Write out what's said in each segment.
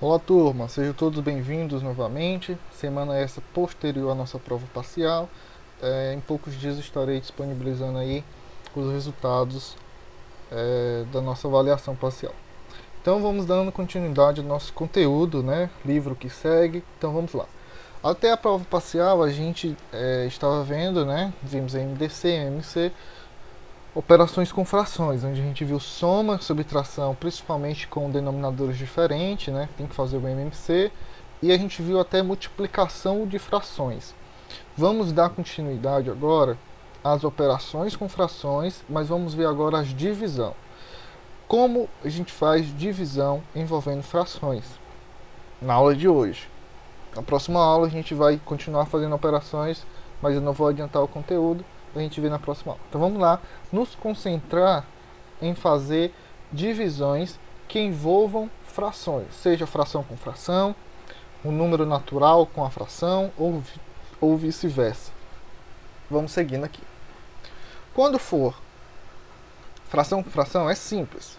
Olá turma, sejam todos bem-vindos novamente. Semana essa posterior à nossa prova parcial. Em poucos dias estarei disponibilizando aí os resultados da nossa avaliação parcial. Então vamos dando continuidade ao nosso conteúdo, né? Livro que segue. Então vamos lá. Até a prova parcial a gente estava vendo, né? Vimos MDC, MMC, operações com frações, onde a gente viu soma, subtração, principalmente com denominadores diferentes, né? Tem que fazer o MMC. E a gente viu até multiplicação de frações. Vamos dar continuidade agora às operações com frações, mas vamos ver agora as divisão. Como a gente faz divisão envolvendo frações na aula de hoje. Na próxima aula a gente vai continuar fazendo operações, mas eu não vou adiantar o conteúdo. A gente vê na próxima aula. Então vamos lá, nos concentrar em fazer divisões que envolvam frações, seja fração com fração, um número natural com a fração ou vice-versa. Vamos seguindo aqui. Quando for fração com fração é simples.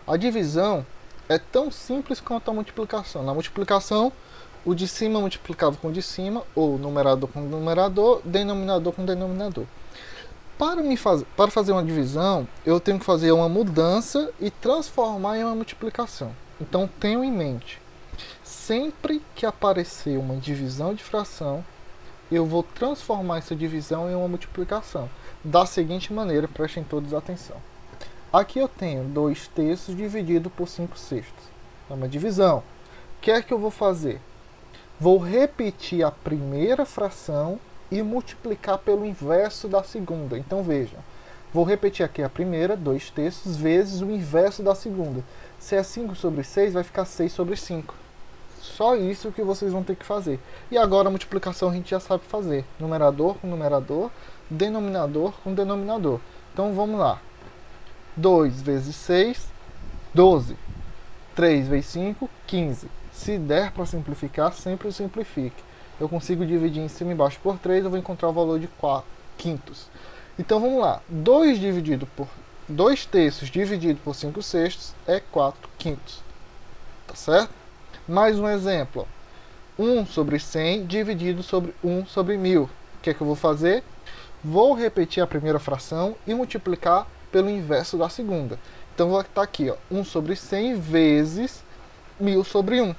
A divisão é tão simples quanto a multiplicação. Na multiplicação, o de cima multiplicava com o de cima, ou numerador com numerador, denominador com denominador. Para fazer uma divisão, eu tenho que fazer uma mudança e transformar em uma multiplicação. Então, tenham em mente, sempre que aparecer uma divisão de fração, eu vou transformar essa divisão em uma multiplicação. Da seguinte maneira, prestem todos atenção. Aqui eu tenho 2/3 dividido por 5/6. É uma divisão. O que é que eu vou fazer? Vou repetir a primeira fração e multiplicar pelo inverso da segunda. Então veja, vou repetir aqui a primeira, 2/3, vezes o inverso da segunda. Se é 5/6, vai ficar 6/5. Só isso que vocês vão ter que fazer. E agora a multiplicação a gente já sabe fazer. Numerador com numerador, denominador com denominador. Então vamos lá. 2 vezes 6, 12. 3 vezes 5, 15. Se der para simplificar, sempre simplifique. Eu consigo dividir em cima e embaixo por 3, eu vou encontrar o valor de 4 quintos. Então vamos lá. 2/3 dividido por 5/6 é 4 quintos. Tá certo? Mais um exemplo. 1/100 dividido sobre 1/1000. O que é que eu vou fazer? Vou repetir a primeira fração e multiplicar pelo inverso da segunda. Então vou estar aqui, ó, 1/100 vezes 1000/1.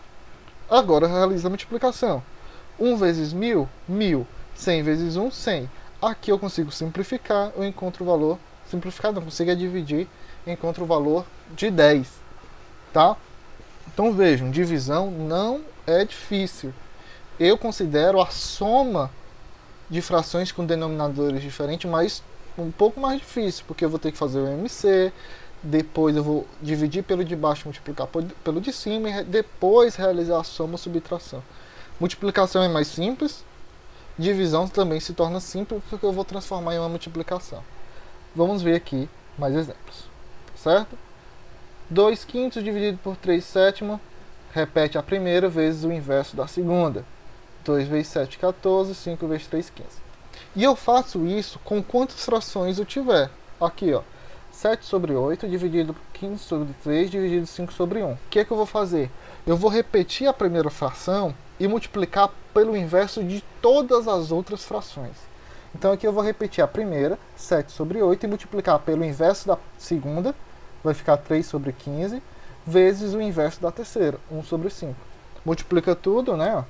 Agora realiza a multiplicação. 1 vezes 1000, 1000. 100 vezes 1, 100. Aqui eu consigo simplificar, eu encontro o valor, simplificar não, consigo dividir, encontro o valor de 10. Tá? Então vejam, divisão não é difícil. Eu considero a soma de frações com denominadores diferentes, mas um pouco mais difícil, porque eu vou ter que fazer o MC, depois eu vou dividir pelo de baixo, multiplicar pelo de cima e depois realizar a soma ou subtração. Multiplicação é mais simples, divisão também se torna simples porque eu vou transformar em uma multiplicação. Vamos ver aqui mais exemplos, certo? 2 quintos dividido por 3 sétimos, repete a primeira vezes o inverso da segunda. 2 vezes 7, 14, 5 vezes 3, 15. E eu faço isso com quantas frações eu tiver. Aqui, ó, 7/8 dividido por 15/3 dividido 5/1. O que é que eu vou fazer? Eu vou repetir a primeira fração e multiplicar pelo inverso de todas as outras frações. Então aqui eu vou repetir a primeira, 7/8, e multiplicar pelo inverso da segunda, vai ficar 3/15, vezes o inverso da terceira, 1/5. Multiplica tudo, né? Ó.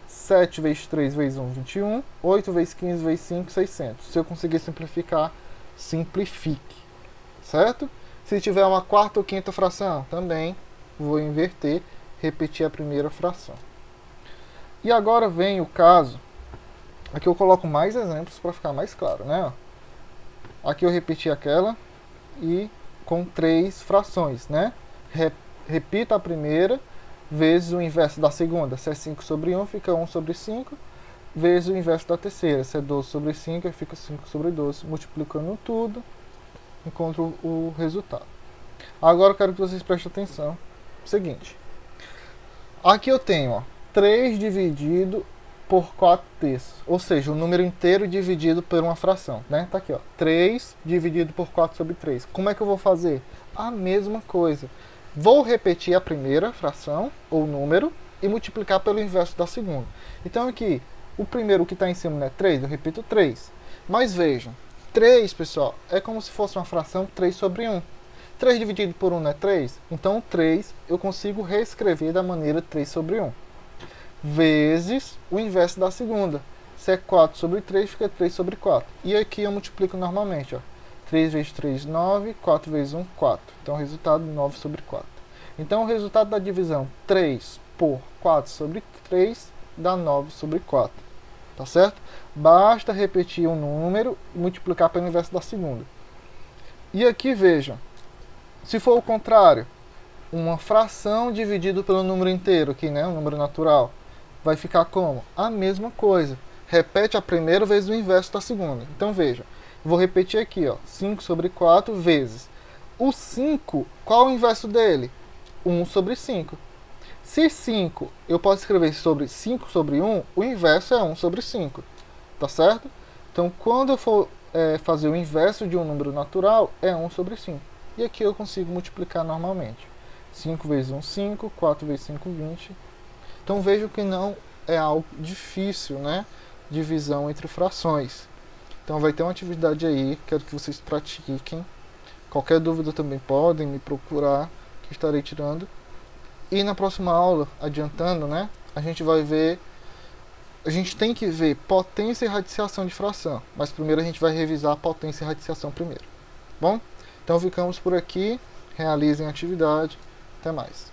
7 vezes 3 vezes 1, 21. 8 vezes 15 vezes 5, 600. Se eu conseguir simplificar, simplifique. Certo? Se tiver uma quarta ou quinta fração, também vou inverter, repetir a primeira fração. E agora vem o caso. Aqui eu coloco mais exemplos para ficar mais claro, né? Aqui eu repeti aquela e com 3 frações, né? Repita a primeira vezes o inverso da segunda. Se é 5/1, fica 1/5, vezes o inverso da terceira. Se é 12/5, fica 5/12. Multiplicando tudo, encontro o resultado. Agora eu quero que vocês prestem atenção. Seguinte. Aqui eu tenho, ó, 3 dividido por 4/3. Ou seja, o número inteiro dividido por uma fração, né? Tá aqui, ó. 3 dividido por 4/3. Como é que eu vou fazer? A mesma coisa. Vou repetir a primeira fração, ou número, e multiplicar pelo inverso da segunda. Então aqui, o primeiro que está em cima é 3, eu repito 3. Mas vejam, 3, pessoal, é como se fosse uma fração 3 sobre 1. 3 dividido por 1 não é 3? Então 3 eu consigo reescrever da maneira 3 sobre 1. Vezes o inverso da segunda. Se é 4 sobre 3, fica 3 sobre 4. E aqui eu multiplico normalmente, ó. 3 vezes 3, 9. 4 vezes 1, 4. Então o resultado, 9 sobre 4. Então o resultado da divisão 3 por 4 sobre 3 dá 9 sobre 4. Tá certo? Basta repetir um número e multiplicar pelo inverso da segunda. E aqui vejam, se for o contrário, uma fração dividido pelo número inteiro, aqui, né, o número natural, vai ficar como? A mesma coisa. Repete a primeira vezes o inverso da segunda. Então veja, vou repetir aqui, ó, 5 sobre 4 vezes. O 5, qual é o inverso dele? 1 sobre 5. Se 5 eu posso escrever sobre 5 sobre 1, o inverso é 1 sobre 5. Tá certo? Então quando eu for fazer o inverso de um número natural, é 1 sobre 5. E aqui eu consigo multiplicar normalmente. 5 vezes 1, 5. 4 vezes 5, 20. Então vejam que não é algo difícil, né? Divisão entre frações. Então vai ter uma atividade aí, quero que vocês pratiquem. Qualquer dúvida também podem me procurar, que estarei tirando. E na próxima aula, adiantando, né? A gente vai ver... A gente tem que ver potência e radiciação de fração. Mas primeiro a gente vai revisar a potência e radiciação primeiro. Bom? Então ficamos por aqui. Realizem a atividade. Até mais.